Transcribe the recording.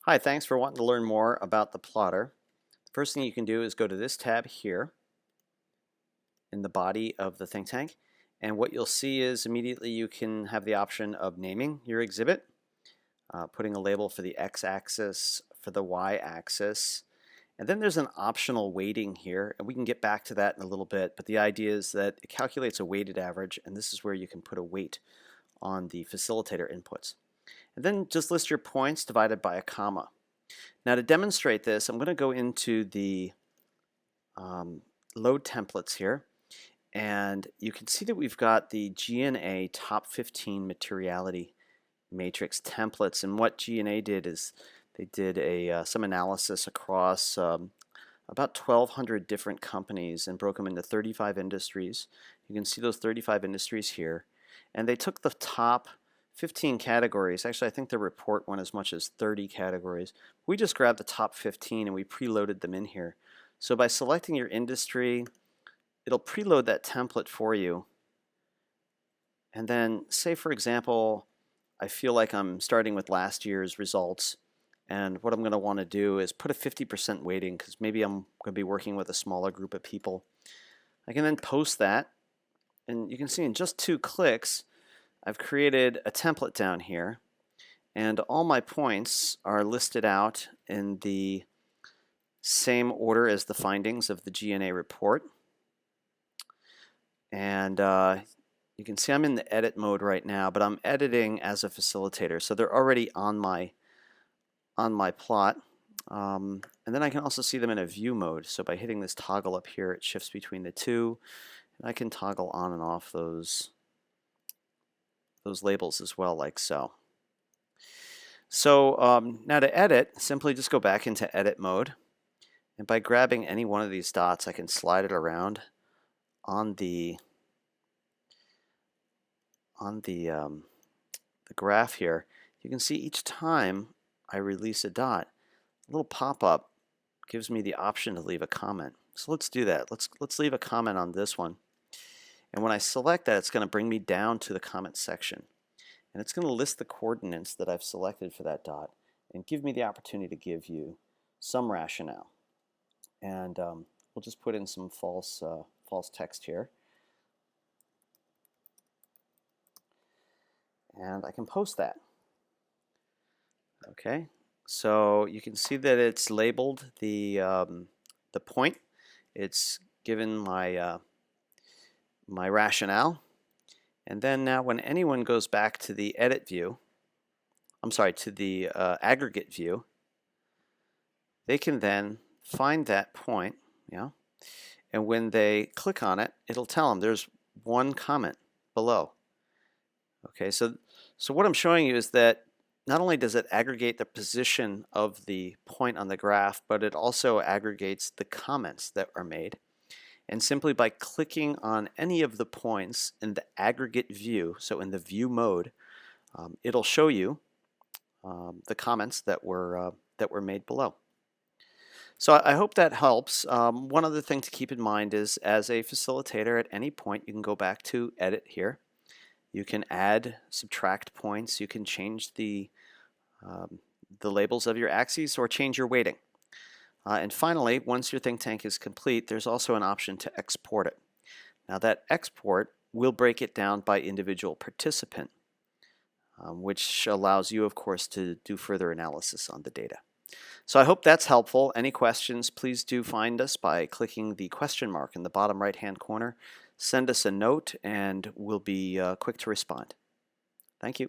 Hi, thanks for wanting to learn more about the plotter. The first thing you can do is go to this tab here in the body of the think tank. And what you'll see is immediately you can have the option of naming your exhibit, putting a label for the x-axis, for the y-axis. And then there's an optional weighting here, and we can get back to that in a little bit, but the idea is that it calculates a weighted average, and this is where you can put a weight on the facilitator inputs. And then just list your points divided by a comma. Now to demonstrate this, I'm going to go into the load templates here, and you can see that we've got the G&A top 15 materiality matrix templates, and what G&A did is they did some analysis across about 1,200 different companies and broke them into 35 industries. You can see those 35 industries here, and they took the top 15 categories. Actually, I think the report went as much as 30 categories. We just grabbed the top 15 and we preloaded them in here. So by selecting your industry, it'll preload that template for you. And then say, for example, I feel like I'm starting with last year's results, and what I'm going to want to do is put a 50% weighting because maybe I'm going to be working with a smaller group of people. I can then post that, and you can see in just 2 clicks I've created a template down here, and all my points are listed out in the same order as the findings of the G&A report. And you can see I'm in the edit mode right now, but I'm editing as a facilitator, so they're already on my plot. And then I can also see them in a view mode, so by hitting this toggle up here it shifts between the two, and I can toggle on and off those labels as well, like so. So now to edit, simply just go back into edit mode, and by grabbing any one of these dots I can slide it around on the graph here. You can see each time I release a dot, a little pop-up gives me the option to leave a comment. So let's do that. Let's leave a comment on this one. And when I select that, it's going to bring me down to the comment section. And it's going to list the coordinates that I've selected for that dot and give me the opportunity to give you some rationale. And we'll just put in some false text here. And I can post that. Okay, so you can see that it's labeled the point. It's given my my rationale, and then now when anyone goes back to the edit view, I'm sorry, to the aggregate view, they can then find that point, and when they click on it, it'll tell them there's one comment below. Okay, so what I'm showing you is that not only does it aggregate the position of the point on the graph, but it also aggregates the comments that are made. And simply by clicking on any of the points in the aggregate view, so in the view mode, it'll show you the comments that were made below. So I hope that helps. One other thing to keep in mind is, as a facilitator, at any point you can go back to edit here. You can add, subtract points. You can change the labels of your axes or change your weighting. And finally, once your think tank is complete, there's also an option to export it. Now that export will break it down by individual participant, which allows you, of course, to do further analysis on the data. So I hope that's helpful. Any questions, please do find us by clicking the question mark in the bottom right-hand corner. Send us a note and we'll be quick to respond. Thank you.